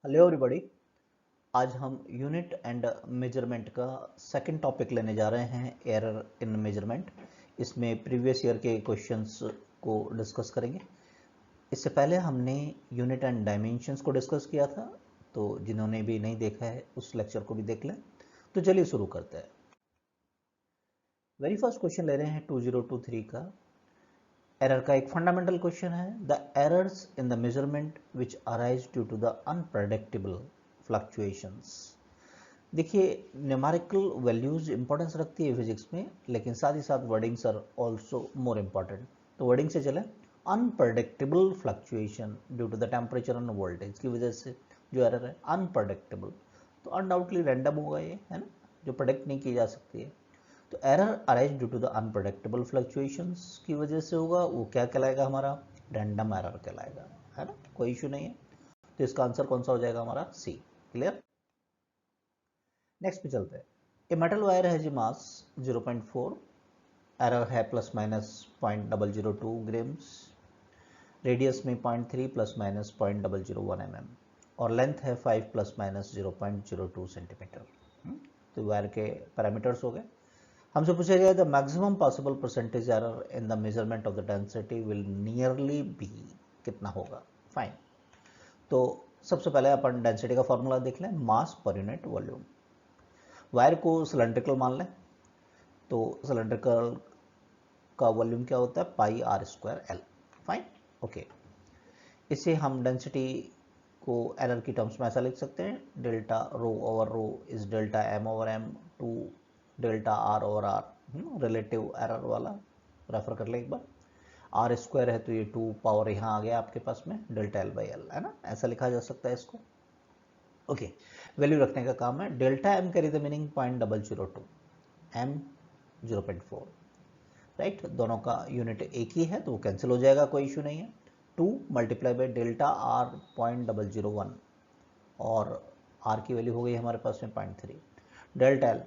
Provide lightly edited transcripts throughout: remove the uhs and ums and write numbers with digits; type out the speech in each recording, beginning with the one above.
Hello everybody. आज हम unit and measurement का सेकंड टॉपिक लेने जा रहे हैं, एरर इन मेजरमेंट। इसमें प्रीवियस ईयर के क्वेश्चंस को डिस्कस करेंगे। इससे पहले हमने यूनिट एंड डायमेंशंस को डिस्कस किया था, तो जिन्होंने भी नहीं देखा है उस लेक्चर को भी देख लें। तो चलिए शुरू करते हैं। वेरी फर्स्ट क्वेश्चन ले रहे हैं 2023 का। एरर का एक फंडामेंटल क्वेश्चन है, the errors in the measurement which arise due to the unpredictable fluctuations. देखिए, न्यूमेरिकल वैल्यूज इंपॉर्टेंस रखती है फिजिक्स में, लेकिन साथ ही साथ wordings are also more important. तो वर्डिंग से चलें, unpredictable fluctuation due to the temperature and voltage की वजह से जो एरर है अनप्रेडिक्टेबल, तो अनडाउटली रैंडम होगा ये, है ना, जो प्रेडिक्ट नहीं की जा सकती है। तो error arise due to the unpredictable fluctuations की वजह से होगा, वो क्या कहलाएगा हमारा? रैंडम एरर कहलाएगा, है ना, कोई इशू नहीं है। तो इसका आंसर कौन सा हो जाएगा हमारा? सी। क्लियर। नेक्स्ट पे चलते हैं। ए मेटल वायर है जी मास 0.4, एरर है प्लस माइनस 0.002 ग्राम्स, रेडियस में 0.3 प्लस माइनस 0.001 mm, और लेंथ है 5 प्लस माइनस 0.02 सेंटीमीटर। तो वायर के पैरामीटर्स हो गए। हमसे पूछा गया the maximum possible percentage error in the measurement of the density will nearly be, कितना होगा? फाइन। तो सबसे पहले अपन डेंसिटी का फॉर्मूला देख लें, मास पर यूनिट वॉल्यूम। वायर को सिलेंड्रिकल मान लें, तो सिलेंड्रिकल का वॉल्यूम क्या होता है? Pi r square l. Fine, okay. इसे हम डेंसिटी को एरर की टर्म्स में ऐसा लिख सकते हैं, delta rho over rho is delta m over m two delta r over r. Relative error वाला रेफर कर ले एक बार। आर स्क्वायर है तो ये 2 पावर यहाँ आ गया आपके पास में, डेल्टा एल बाई एल, है ना, ऐसा लिखा जा सकता है इसको। ओके, वैल्यू रखने का काम है। Delta m carry the meaning 0.002, m 0.4, right. दोनों का यूनिट एक ही है तो वो कैंसिल हो जाएगा, कोई इशू नहीं है। 2 मल्टीप्लाई बाई डेल्टा आर 0.001, और आर की वैल्यू हो गई हमारे पास में 0.3, डेल्टा एल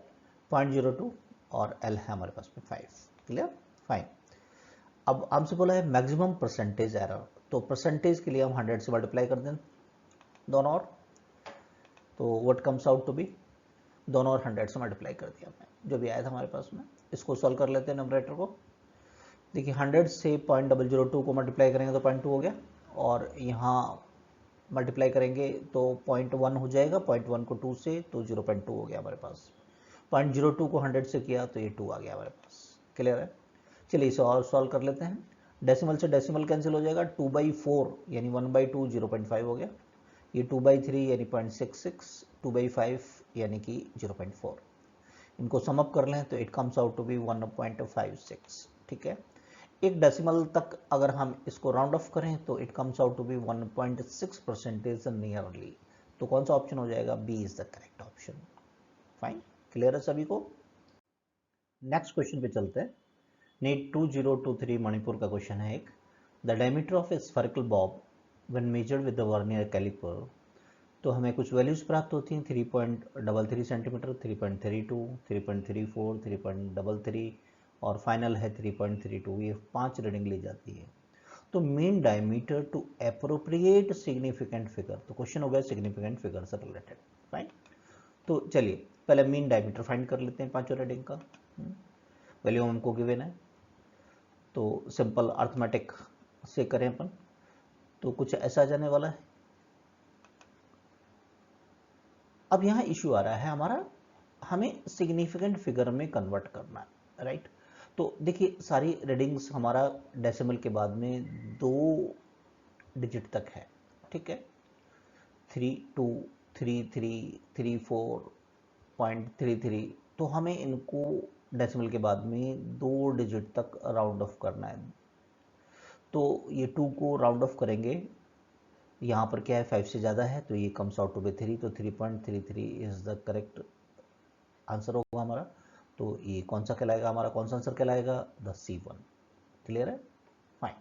0.02, और एल है हमारे पास में 5। Clear, fine. अब हमसे बोला है मैक्सिमम परसेंटेज एरर, तो परसेंटेज के लिए हम 100 से मल्टीप्लाई कर दें दोनों और, तो what comes out to be, दोनों और 100 से मल्टीप्लाई कर दिया हमने, जो भी आया था हमारे पास में। इसको सॉल्व कर लेते हैं नंबरेटर को। देखिए 100 से 0.002 को मल्टीप्लाई करेंगे तो 0.2 हो गया, और यहाँ मल्टीप्लाई करेंगे तो 0.1 हो जाएगा, 0.1 को 2 से, तो 0.2 हो गया हमारे पास। 0.02 को 100 से किया तो ये 2 आ गया हमारे पास। क्लियर है। चलिए इसे और सॉल्व कर लेते हैं। डेसिमल से डेसिमल कैंसिल हो जाएगा, 2/4 यानी 1/2 0.5 हो गया, ये 2/3 यानी 0.66, 2/5 यानी कि 0.4। इनको समअप कर लें तो it comes out to be 1.56। ठीक है, एक डेसिमल तक अगर हम इसको राउंड ऑफ करें तो it comes out to be 1.6% nearly. तो कौन सा ऑप्शन हो जाएगा? B is the correct option. Fine, clear है सभी को। नेक्स्ट क्वेश्चन पे चलते हैं। नीट 2023 मणिपुर का क्वेश्चन है एक, the diameter of a spherical bob when measured with the vernier calliper. तो हमें कुछ वैल्यूज प्राप्त होती हैं, 3.33 सेंटीमीटर, 3.32, 3.34, 3.33, और फाइनल है 3.32। ये 5 रीडिंग ली जाती है। तो mean diameter to appropriate significant figure, तो क्वेश्चन हो गया सिग्निफिकेंट फिगर से रिलेटेड। फाइन, तो चलिए पहले मीन डायमीटर फाइंड कर लेते हैं पांचों रीडिंग का। वैल्यू हमको गिवन है, तो सिंपल अर्थमेटिक से करें अपन, तो कुछ ऐसा जाने वाला है। अब यहाँ इश्यू आ रहा है हमारा, हमें सिग्निफिकेंट फिगर में कन्वर्ट करना है, राइट। तो देखिए सारी रीडिंग्स हमारा डेसिमल के बाद में 2 डिजिट तक है, ठीक है, 32, 33, 34.33, तो हमें इनको डेसिमल के बाद में 2 डिजिट तक राउंड ऑफ करना है। तो ये 2 को राउंड ऑफ करेंगे, यहाँ पर क्या है 5 से ज़्यादा है तो ये कम्स आउट टू बी 3, तो 3.33 इज द करेक्ट आंसर होगा हमारा। तो ये कौन सा कहलाएगा हमारा, कौन सा आंसर कहलाएगा? The C1। क्लियर है, फाइन।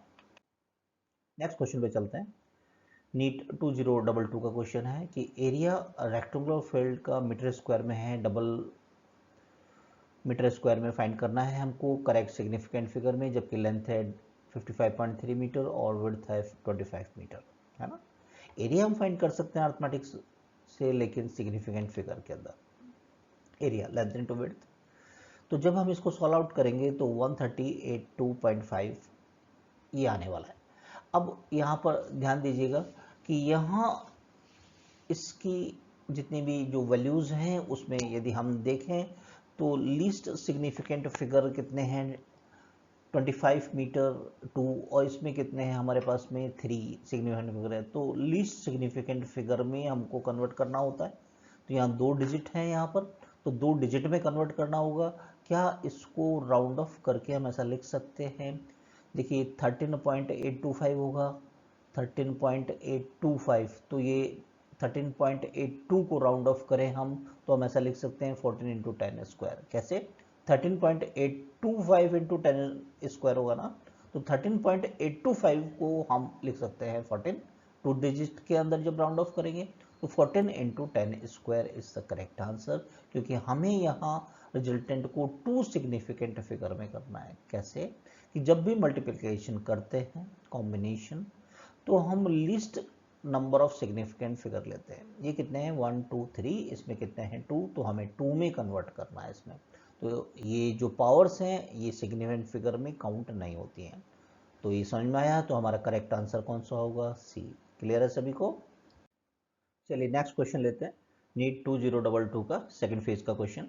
नेक्स्ट क्वेश्चन पे चलते हैं। नीट 2022 का क्वेश्चन है कि एरिया रेक्टेंगुलर फील्ड का मीटर स्क्वायर में है, डबल मीटर स्क्वायर में फाइंड करना है हमको करेक्ट सिग्निफिकेंट फिगर में, जबकि लेंथ है 55.3 मीटर और विड्थ है 25 मीटर, है ना। एरिया हम फाइंड कर सकते हैं अर्थमेटिक्स से, लेकिन सिग्निफिकेंट फिगर के अंदर एरिया लेंथ इनटू विड्थ। तो जब हम इसको सॉल्व आउट करेंगे तो 138.2.5 ये आने वाला है। अब यहाँ पर ध्यान दीजिएगा कि यहाँ इसकी जितनी भी जो वैल्यूज़ हैं उसमें यदि हम देखें तो लीस्ट सिग्निफिकेंट फिगर कितने हैं, 25 मीटर 2, और इसमें कितने हैं हमारे पास में 3 सिग्निफिकेंट फिगर है। तो लीस्ट सिग्निफिकेंट फिगर में हमको कन्वर्ट करना होता है। तो यहाँ 2 डिजिट हैं यहाँ पर, तो 2 डिजिट में कन्वर्ट करना होगा। क्या इसको राउंड ऑफ करके हम ऐसा लिख सकते हैं, देखिए 13.825 होगा, 13.825, तो ये 13.82 को राउंड ऑफ करें हम तो हम ऐसा लिख सकते हैं 14 इंटू 10 स्क्वायर। कैसे, 13.825 इंटू 10 स्क्वायर होगा ना, तो 13.825 को हम लिख सकते हैं 14, 2 डिजिट के अंदर जब राउंड ऑफ करेंगे तो 14 into 10 square is the correct answer, क्योंकि हमें यहाँ रिजल्टेंट को 2 सिग्निफिकेंट फिगर में करना है। कैसे कि जब भी मल्टीप्लिकेशन करते हैं कॉम्बिनेशन, तो हम list number of significant figure लेते हैं। ये कितने हैं 1 2 3, इसमें कितने हैं 2, तो हमें 2 में कन्वर्ट करना है इसमें। तो ये जो पावर्स हैं ये सिग्निफिकेंट फिगर में काउंट नहीं होती हैं। तो ये समझ में आया, तो हमारा करेक्ट आंसर कौन सा होगा, सी। क्लियर है सभी को? चलिए नेक्स्ट क्वेश्चन लेते हैं, नीट 2022 का सेकंड फेज का question.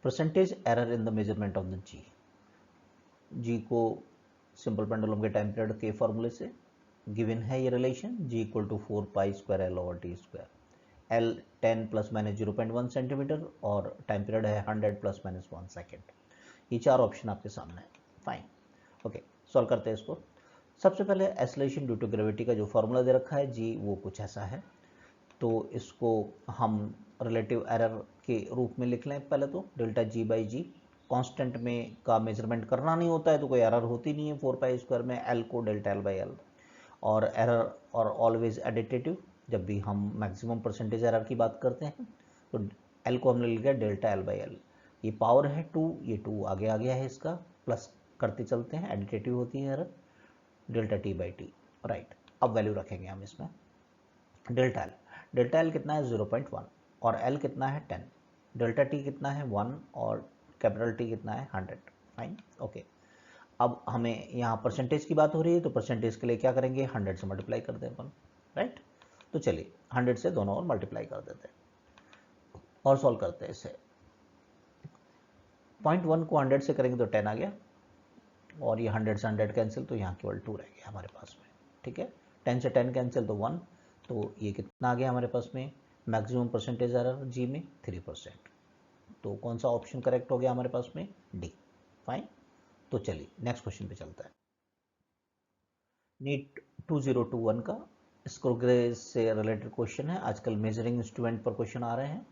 Percentage error in the measurement of the g को सिंपल पेंडुलम के टाइम पीरियड के फॉर्मूले से गिवन है ये relation, g equal to 4 pi square l over t square. L 10 plus minus 0.1 centimetre और टाइम पीरियड है 100 प्लस माइनस 1 सेकेंड। ये 4 ऑप्शन आपके सामने है। फाइन, ओके, सॉल्व करते हैं इसको। सबसे पहले एसलेशन ड्यू टू ग्रेविटी का जो फॉर्मूला दे रखा है जी, वो कुछ ऐसा है। तो इसको हम रिलेटिव एरर के रूप में लिख लें पहले तो, delta g by g. Constant में का मेजरमेंट करना नहीं होता है तो कोई एरर होती नहीं है 4 पाई स्क्वायर में, एल को डेल्टा एल बाई एल। और एरर और ऑलवेज एडिटिव, जब भी हम मैक्सिमम परसेंटेज एरर की बात करते हैं तो एल को हमने लिख लिया डेल्टा एल बाई एल। ये पावर है 2, ये 2 आगे आ गया है इसका, प्लस करते चलते हैं, एडिटिव होती है error, delta T by T. Right, अब वैल्यू रखेंगे हम इसमें। डेल्टा एल कितना है 0.1 और एल कितना है 10, डेल्टा टी कितना है 1 और कैपिटल टी कितना है 100। Fine, okay. अब हमें यहाँ परसेंटेज की बात हो रही है तो परसेंटेज के लिए क्या करेंगे, 100 से मल्टीप्लाई कर दें अपन। राइट, तो चलिए 100 से दोनों और मल्टीप्लाई कर देते हैं और सॉल्व करते हैं इसे। 0.1 को 100 से करेंगे तो 10 आ गया, और ये 100 से 100 कैंसिल, तो यहाँ केवल 2 रह गया हमारे पास में। ठीक है, 10 से 10 कैंसिल तो 1, तो ये कितना आ गया हमारे पास में, मैक्सिमम परसेंटेज एरर जी में 3%। तो कौन सा ऑप्शन करेक्ट हो गया हमारे पास में, डी। फाइन, तो चलिए नेक्स्ट क्वेश्चन पे चलता है। नीट 2021 का स्क्रू गेज से रिलेटेड क्वेश्चन है। आजकल मेजरिंग इंस्ट्रूमेंट पर क्वेश्चन आ रहे हैं।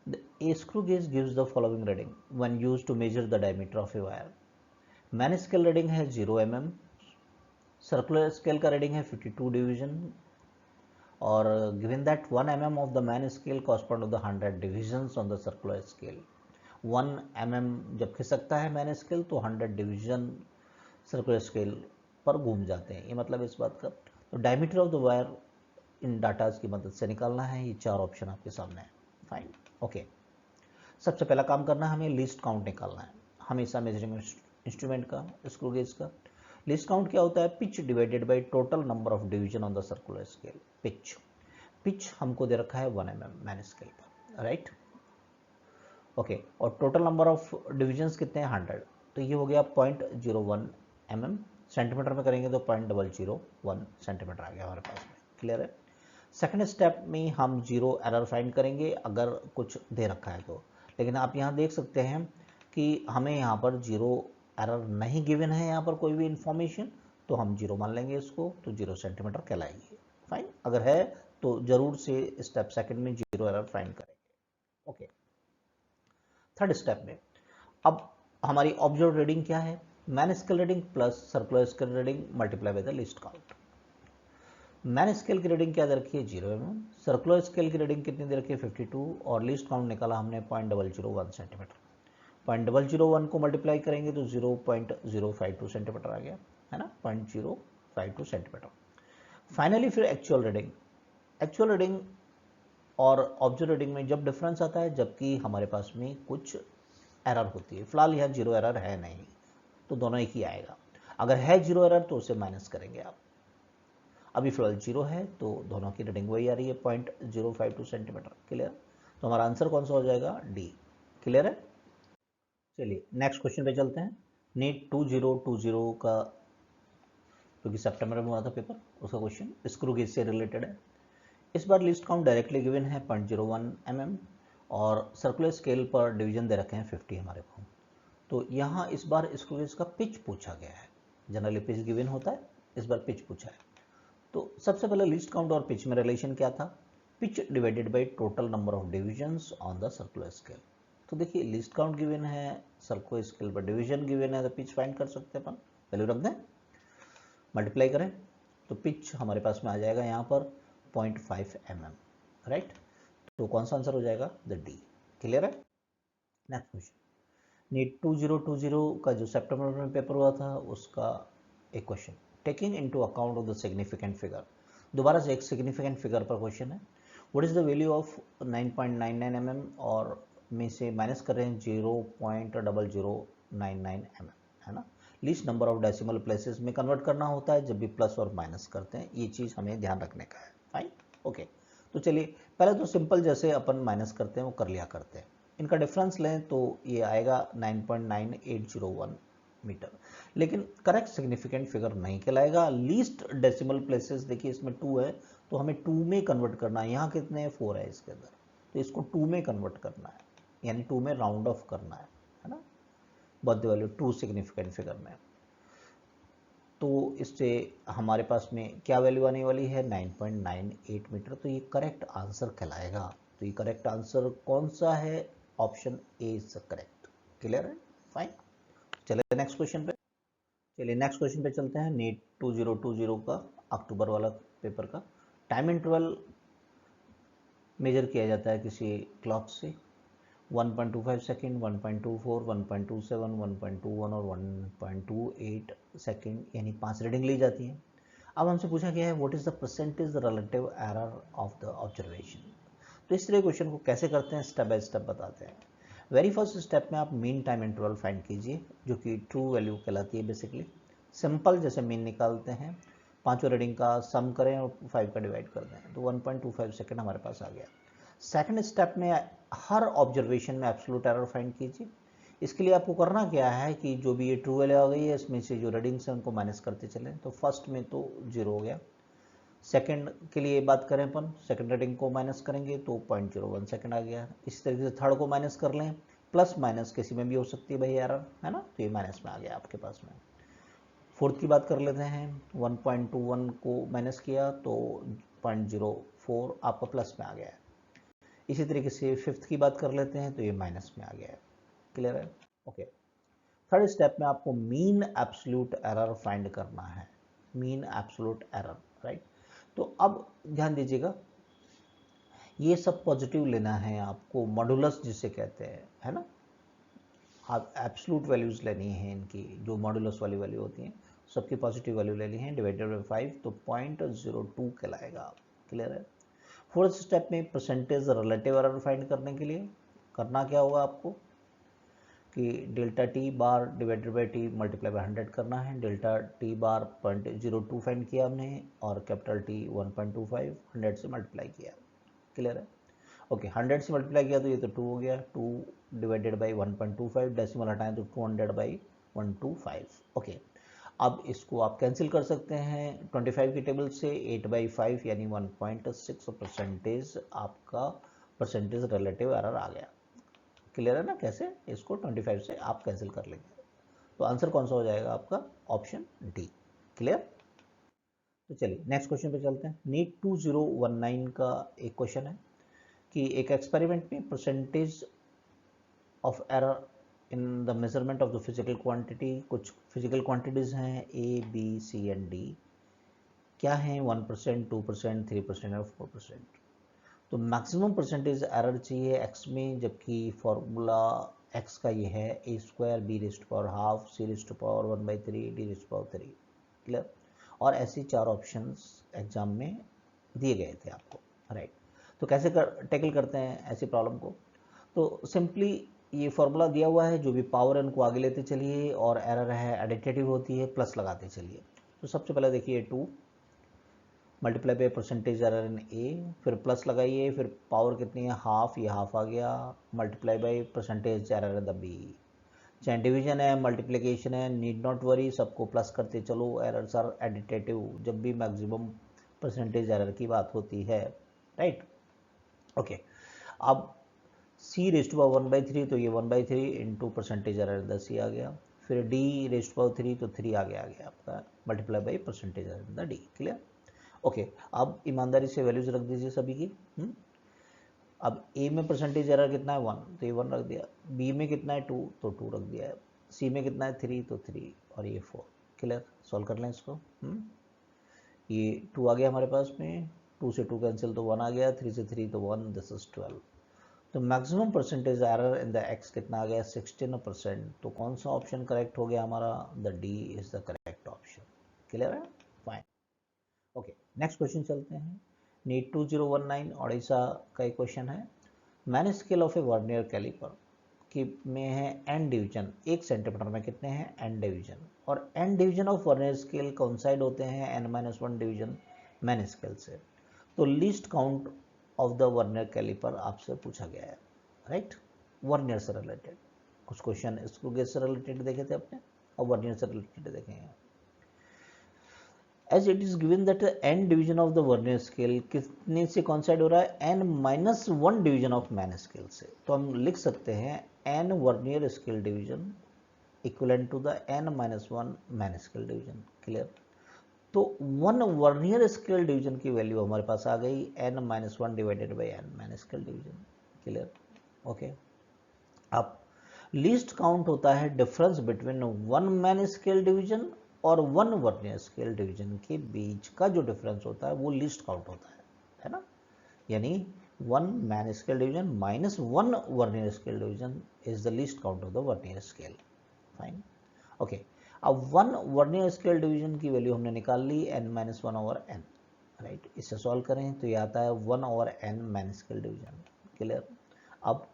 A screw gauge gives the following reading when used to measure the diameter of a wire. Main scale reading है 0 mm, सर्कुलर स्केल का रीडिंग है 52 डिवीजन, और given that 1 mm of the man scale correspond to the 100 divisions on the circular scale. 1 mm जब खिसकता है main scale तो 100 division circular scale पर घूम जाते हैं। ये मतलब इस बात का, तो diameter of the wire in datas की मदद से निकालना है। ये 4 ऑप्शन आपके सामने है। Fine, okay. सबसे पहला काम करना है, हमें लीस्ट काउंट निकालना है। हमेशा मेजरिंग इंस्ट्रूमेंट का, स्क्रू गेज का लीस्ट काउंट क्या होता है, pitch divided by total number of division on the circular scale. Pitch हमको दे रखा है 1 mm मैन स्केल पर। राइट, ओके, और टोटल नंबर ऑफ डिविजन्स कितने हैं 100, तो ये हो गया 0.01 mm। सेंटीमीटर में करेंगे तो 0.001 सेंटीमीटर आ गया हमारे पास में। क्लियर है? सेकंड स्टेप में हम जीरो एरर फाइंड करेंगे अगर कुछ दे रखा है तो, लेकिन आप यहाँ देख सकते हैं कि हमें यहाँ पर जीरो एरर नहीं गिवन है, यहाँ पर कोई भी इंफॉर्मेशन, तो हम जीरो मान लेंगे इसको, तो 0 सेंटीमीटर कहलाएगी। फाइन, अगर है तो जरूर से स्टेप सेकंड में जीरो एरर फाइंड करेंगे। ओके, थर्ड स्टेप में अब हमारी ऑब्जर्व रीडिंग क्या है, main scale reading plus circular scale reading multiply by the least count. Main scale की रीडिंग क्या दे रखी है 0 mm, सर्कुलर स्केल की रीडिंग कितनी दे रखी है 52, और लीस्ट काउंट निकाला हमने 0.001 सेंटीमीटर। 0.001 को मल्टीप्लाई करेंगे तो 0.052 सेंटीमीटर आ गया है ना, 0.052 सेंटीमीटर। फाइनली फिर एक्चुअल रीडिंग और ऑब्जर्व रीडिंग में जब डिफरेंस आता है जबकि हमारे पास में कुछ एरर होती है। फिलहाल यहाँ जीरो एरर है नहीं, तो दोनों एक ही आएगा। अगर है जीरो एरर तो उसे माइनस करेंगे आप। अभी फिलहाल जीरो है तो दोनों की रीडिंग वही आ रही है 0.052 सेंटीमीटर। क्लियर? तो हमारा आंसर कौन सा हो जाएगा? डी। क्लियर है? चलिए नेक्स्ट क्वेश्चन पे चलते हैं। नीट 2020 का जो कि सितंबर में हुआ था पेपर, उसका क्वेश्चन स्क्रू गेज से रिलेटेड है। इस बार लिस्ट काउंट डायरेक्टली गिवन है 0.01 mm और सर्कुलर स्केल पर डिवीजन दे रखे हैं 50 हमारे को। तो यहाँ इस बार स्क्रू गेज का पिच पूछा गया है। जनरली पिच गिवन होता है, इस बार पिच पूछा है। तो सबसे पहले लिस्ट काउंट और पिच में रिलेशन क्या था? Pitch divided by total number of divisions on the circular scale. तो देखिए लिस्ट काउंट गिवन है, सर्कुलर स्केल पर डिवीजन गिवन है, तो पिच फाइंड कर सकते हैं अपन। वैल्यू रख दें, मल्टीप्लाई करें तो पिच हमारे पास में आ जाएगा यहाँ पर 0.5 mm, राइट? तो कौन सा आंसर हो जाएगा? The D. क्लियर है? नेक्स्ट क्वेश्चन, नीट 2020 का जो सितंबर में पेपर हुआ था उसका एक question, taking into account of the significant figure. दोबारा से एक सिग्निफिकेंट फिगर पर क्वेश्चन है। What is the value of 9.99 mm और में से माइनस कर रहे हैं 0.0099 mm, है ना? Least number of decimal places में कन्वर्ट करना होता है जब भी प्लस और माइनस करते हैं, ये चीज़ हमें ध्यान रखने का है। Fine, okay. तो चलिए पहले तो सिंपल जैसे अपन माइनस करते हैं वो कर लिया करते हैं। इनका डिफरेंस लें तो ये आएगा 9.9801 मीटर, लेकिन करेक्ट सिग्निफिकेंट फिगर नहीं कहलाएगा। लीस्ट डेसिमल प्लेसेस देखिए इसमें 2 है तो हमें 2 में कन्वर्ट करना है। यहाँ कितने हैं? 4 है इसके अंदर, तो इसको 2 में कन्वर्ट करना है, यानी 2 में राउंड ऑफ करना है ना? बर्थ वैल्यू 2 सिग्निफिकेंट फिगर में। तो इससे हमारे पास में क्या वैल्यू आने वाली है? 9.98 मीटर। तो ये करेक्ट आंसर कहलाएगा। तो ये करेक्ट आंसर कौन सा है? Option A is correct. Clear है? फाइन, चलिए नेक्स्ट क्वेश्चन पे। चलिए नेक्स्ट क्वेश्चन पे चलते हैं। नीट 2020 का अक्टूबर वाला पेपर का टाइम इंटरवल मेजर किया जाता है किसी क्लॉक से। 1.25 सेकेंड, 1.24, 1.27, 1.21 और 1.28 सेकेंड, यानी 5 रीडिंग ली जाती है। अब हमसे पूछा गया है what is the percentage relative error of the observation. तो इस तरह क्वेश्चन को कैसे करते हैं, स्टेप बाय स्टेप बताते हैं। वेरी फर्स्ट स्टेप में आप मीन टाइम इंटरवल फाइंड कीजिए, जो कि ट्रू वैल्यू कहलाती है बेसिकली। सिंपल जैसे मीन निकालते हैं, पांचों रीडिंग का सम करें और 5 का डिवाइड कर दें, तो 1.25 सेकेंड हमारे पास आ गया। सेकंड स्टेप में हर ऑब्जर्वेशन में एब्सोल्यूट एरर फाइंड कीजिए। इसके लिए आपको करना क्या है कि जो भी ये ट्रू वैल्यू आ गई है इसमें से जो रीडिंग्स हैं उनको माइनस करते चलें। तो फर्स्ट में तो 0 हो गया। सेकंड के लिए बात करें अपन, सेकंड रीडिंग को माइनस करेंगे तो 0.01 सेकंड आ गया। इसी तरीके से थर्ड को माइनस कर लें, प्लस माइनस किसी में भी हो सकती है भाई एरर, है ना? तो ये माइनस में आ गया आपके पास में। फोर्थ की बात कर लेते हैं, 1.21 को माइनस किया तो 0.04 आपका प्लस में आ गया है। इसी तरीके से फिफ्थ की बात कर लेते हैं तो ये माइनस में आ गया है। क्लियर है? ओके। थर्ड स्टेप में आपको मीन एब्सोल्यूट एरर फाइंड करना है, मीन एब्सोल्यूट एरर, राइट? तो अब ध्यान दीजिएगा, ये सब पॉजिटिव लेना है आपको, मॉडुलस जिसे कहते हैं, है ना? आप एब्सोल्यूट वैल्यूज लेनी है इनकी, जो मॉडुलस वाली वैल्यू होती हैं सबकी पॉजिटिव वैल्यू लेनी है, डिवाइडेड बाई 5, तो 0.02 कहलाएगा। क्लियर है? फोर्थ स्टेप में परसेंटेज रिलेटिव एरर फाइंड करने के लिए करना क्या होगा आपको कि delta T bar divided by T multiply by 100 करना है। डेल्टा टी बार 0.02 फाइंड किया हमने और कैपिटल टी 1.25 100 से मल्टीप्लाई किया। क्लियर है? ओके, 100 से मल्टीप्लाई किया तो ये तो 2 हो गया, 2 डिवाइडेड बाई 1.25, डेसिमल हटाएं तो 200 बाई 125। ओके, अब इसको आप कैंसिल कर सकते हैं 25 की टेबल से, 8/5 यानी 1.6 परसेंटेज आपका परसेंटेज रिलेटिव एरर आ गया। क्लियर है ना? कैसे इसको 25 से आप कैंसिल कर लेंगे, तो आंसर कौन सा हो जाएगा आपका? Option D. क्लियर? तो चलिए नेक्स्ट क्वेश्चन पे चलते हैं। नीट 2019 का एक क्वेश्चन है कि एक एक्सपेरिमेंट में percentage of error in the measurement of the physical quantity, कुछ फिजिकल क्वांटिटीज हैं A B C and D, क्या है? 1%, 2%, 3% और 4%। तो मैक्सिमम परसेंटेज एरर चाहिए एक्स में, जबकि फॉर्मूला एक्स का ये है a² b² ½ c² 1/3 d³ 3। Clear? और ऐसे 4 ऑप्शंस एग्जाम में दिए गए थे आपको, राइट। तो कैसे टैकल करते हैं ऐसी प्रॉब्लम को? तो सिंपली ये फॉर्मूला दिया हुआ है, जो भी पावर है उनको आगे लेते चलिए और एरर है एडिटिव होती है, प्लस लगाते चलिए। तो सबसे पहले देखिए 2 multiply by percentage error in a, फिर प्लस लगाइए, फिर पावर कितनी है हाफ, ये हाफ आ गया, multiply by percentage error in the B. चाहे डिवीजन है मल्टीप्लिकेशन है, नीड नॉट वरी, सबको प्लस करते चलो, एरर्स आर एडिटेटिव जब भी मैक्सिमम परसेंटेज एरर की बात होती है, राइट। ओके, अब सी रेस्ट टू पावर 1/3, तो ये 1/3 into percentage error in the c आ गया, फिर डी रेस्ट टू पावर 3, तो 3 आ गया आपका, multiply by percentage error in the D. Clear? Okay, अब ईमानदारी से वैल्यूज रख दीजिए सभी की। अब ए में परसेंटेज एरर कितना है 1, तो ये 1 रख दिया, बी में कितना है 2, तो 2 रख दिया है, सी में कितना है 3, तो 3, और ये 4। क्लियर? सॉल्व कर लें इसको। ये 2 आ गया हमारे पास में, 2 से 2 कैंसिल तो 1 आ गया, 3 से 3 तो 1, दिस इज 12। तो maximum percentage error in the x कितना आ गया 16%। तो कौन सा ऑप्शन करेक्ट हो गया हमारा? The D is the correct option. Clear है? फाइन। ओके, नेक्स्ट क्वेश्चन चलते हैं। नीट 2019 ओडिशा का एक क्वेश्चन है। Main scale of a vernier calliper की में है एन डिवीजन, 1 सेंटीमीटर में कितने हैं एन डिवीजन, और N division of vernier scale coincide होते हैं n-1 डिवीजन मैन स्केल से। तो least count of the vernier calliper आपसे पूछा गया है, राइट। वर्नियर से रिलेटेड कुछ क्वेश्चन स्क्रू गेज से रिलेटेड देखे थे अपने, और वर्नियर से रिलेटेड देखेंगे। As it is given that n division of the vernier scale कितने से कॉन्साइड हो रहा है n-1 division of man scale से। तो हम लिख सकते हैं n vernier scale division equivalent to the n-1 main scale division. Clear? तो 1 वर्नियर स्केल डिवीजन की वैल्यू हमारे पास आ गई n-1 divided by n main scale division. Clear? Okay, अब लीस्ट काउंट होता है difference between 1 main scale division और 1 वर्नियर स्केल डिवीजन के बीच का जो डिफरेंस होता है वो लीस्ट काउंट होता है ना। यानी 1 main scale division minus 1 vernier scale division is the least count of the vernier scale. Fine. Okay, अब 1 वर्नियर स्केल डिवीजन की वैल्यू हमने निकाल ली n-1 ओवर n, राइट। इससे सॉल्व करें तो ये आता है 1 over n main scale division. Clear? अब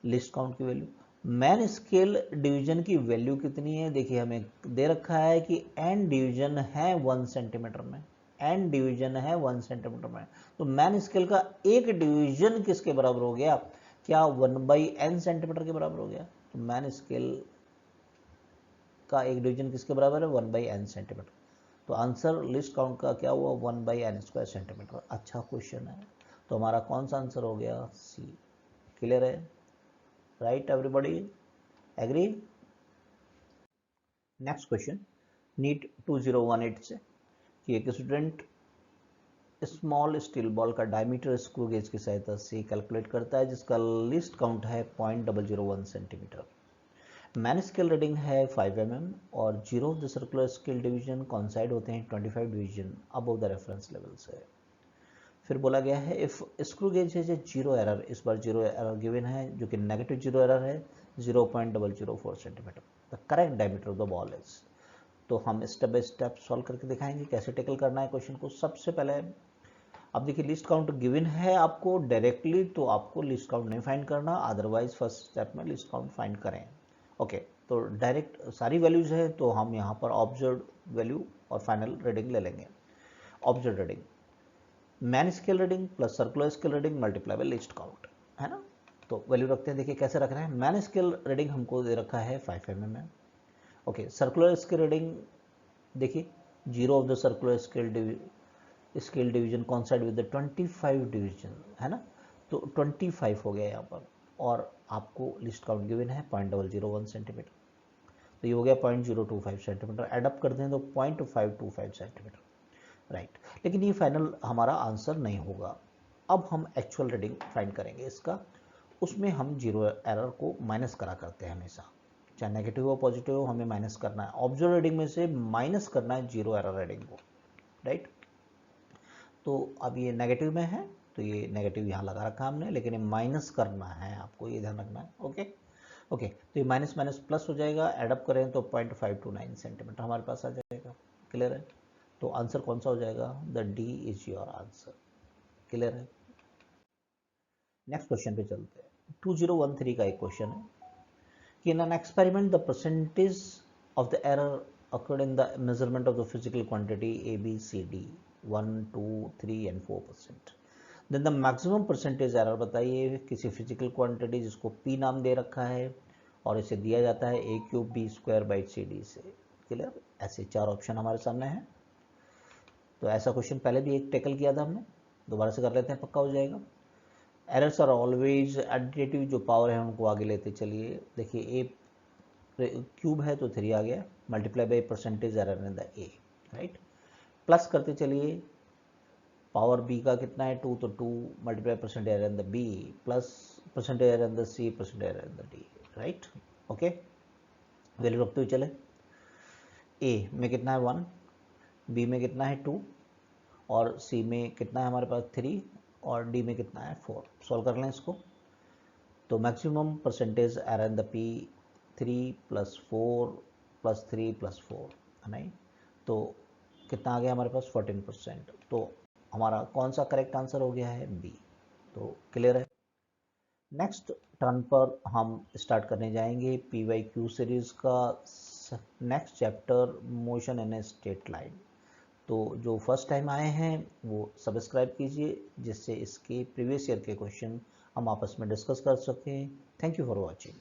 लिस्ट काउंट की वैल्यू, मैन स्केल डिवीजन की वैल्यू कितनी है? देखिए हमें दे रखा है कि n डिवीजन है 1 सेंटीमीटर में, n डिवीजन है 1 सेंटीमीटर में, तो मैन स्केल का एक डिवीजन किसके बराबर हो गया? क्या 1/n सेंटीमीटर के बराबर हो गया? तो मैन स्केल का एक डिवीजन किसके बराबर है 1/n सेंटीमीटर। तो आंसर लिस्ट काउंट का क्या हुआ 1/n² सेंटीमीटर। अच्छा क्वेश्चन है, तो हमारा कौन सा आंसर हो गया? सी। क्लियर है? Right everybody, agree? Next question NEET 2018 से कि एक स्टूडेंट स्मॉल स्टील बॉल का डायमीटर स्क्रू गेज की सहायता से कैलकुलेट करता है जिसका लिस्ट काउंट है 0.001 सेंटीमीटर। मैन स्केल रीडिंग है 5 mm और 0 of the circular scale division कॉन्साइड होते हैं 25 division above the reference level से। फिर बोला गया है इफ स्क्रू गेज है जीरो एरर, इस बार जीरो एरर गिवन है जो कि नेगेटिव जीरो एरर है 0.004 centimetre, the correct diameter of the ball is. तो हम स्टेप बाय स्टेप सॉल्व करके दिखाएंगे कैसे टेकल करना है क्वेश्चन को। सबसे पहले अब देखिए लिस्ट काउंट गिवन है आपको डायरेक्टली, तो आपको लिस्ट काउंट नहीं फाइंड करना, अदरवाइज फर्स्ट स्टेप में लिस्ट काउंट फाइंड करें। ओके, तो डायरेक्ट सारी वैल्यूज है तो हम यहाँ पर ऑब्जर्व वैल्यू और फाइनल रीडिंग ले लेंगे। Observe reading main scale reading plus circular scale reading multiply by list count, है ना। तो वैल्यू रखते हैं, देखिए कैसे रख रहे हैं। मैन स्केल रीडिंग हमको दे रखा है 5 mm में। ओके, सर्कुलर स्केल रीडिंग देखिए 0 of the circular scale division कॉन्साइड with the 25 division, है ना। तो 25 हो गया यहाँ पर, और आपको लिस्ट काउंट गिवन है 0.001 सेंटीमीटर, तो ये हो गया 0.025 सेंटीमीटर। एडअप करते हैं तो 0.525 सेंटीमीटर, राइट। लेकिन ये फाइनल हमारा आंसर नहीं होगा। अब हम एक्चुअल रीडिंग फाइंड करेंगे इसका, उसमें हम जीरो एरर को माइनस करा करते हैं हमेशा, चाहे नेगेटिव हो पॉजिटिव हो, हमें माइनस करना है। ऑब्जर्व रीडिंग में से माइनस करना है जीरो एरर रीडिंग को, राइट। तो अब ये नेगेटिव में है तो ये नेगेटिव यहाँ लगा रखा हमने, लेकिन ये माइनस करना है, आपको ये ध्यान रखना है। ओके ओके, तो ये माइनस माइनस प्लस हो जाएगा, एडअप करें तो 0.529 सेंटीमीटर हमारे पास आ जाएगा। क्लियर है? तो आंसर कौन सा हो जाएगा? The D is your answer. Clear है? नेक्स्ट क्वेश्चन पे चलते हैं। 2013 का एक क्वेश्चन है कि in an experiment the percentage of the error occurred in the measurement of the physical quantity A, B, C, D 1, 2, 3 and 4%. Then the maximum percentage error बताइए किसी फिजिकल क्वांटिटी जिसको P नाम दे रखा है और इसे दिया जाता है A cube B square by C D से। क्लियर? ऐसे चार ऑप्शन हमारे सामने हैं। तो ऐसा क्वेश्चन पहले भी एक टेकल किया था हमने, दोबारा से कर लेते हैं, पक्का हो जाएगा। एरर्स आर ऑलवेज एडिटिव, जो पावर है उनको आगे लेते चलिए। देखिए ए क्यूब है तो 3 आ गया, multiply by percentage error in the A, right. Plus करते चलिए, पावर बी का कितना है 2, तो 2 multiply percentage error in the B plus percentage error in the C percentage error in the D, right. Okay, value रखते हुए चले। ए में कितना है 1, बी में कितना है 2 और सी में कितना है हमारे पास 3 और डी में कितना है 4। सॉल्व कर लें इसको। तो maximum percentage error in the P 3 + 4 + 3 + 4 है नहीं, तो कितना आ गया हमारे पास 14%। तो हमारा कौन सा करेक्ट आंसर हो गया है? बी। तो क्लियर है। नेक्स्ट टर्न पर हम स्टार्ट करने जाएंगे PYQ सीरीज का next chapter, motion in a straight line. तो जो फर्स्ट टाइम आए हैं वो सब्सक्राइब कीजिए, जिससे इसके प्रीवियस ईयर के क्वेश्चन हम आपस में डिस्कस कर सकें। Thank you for watching.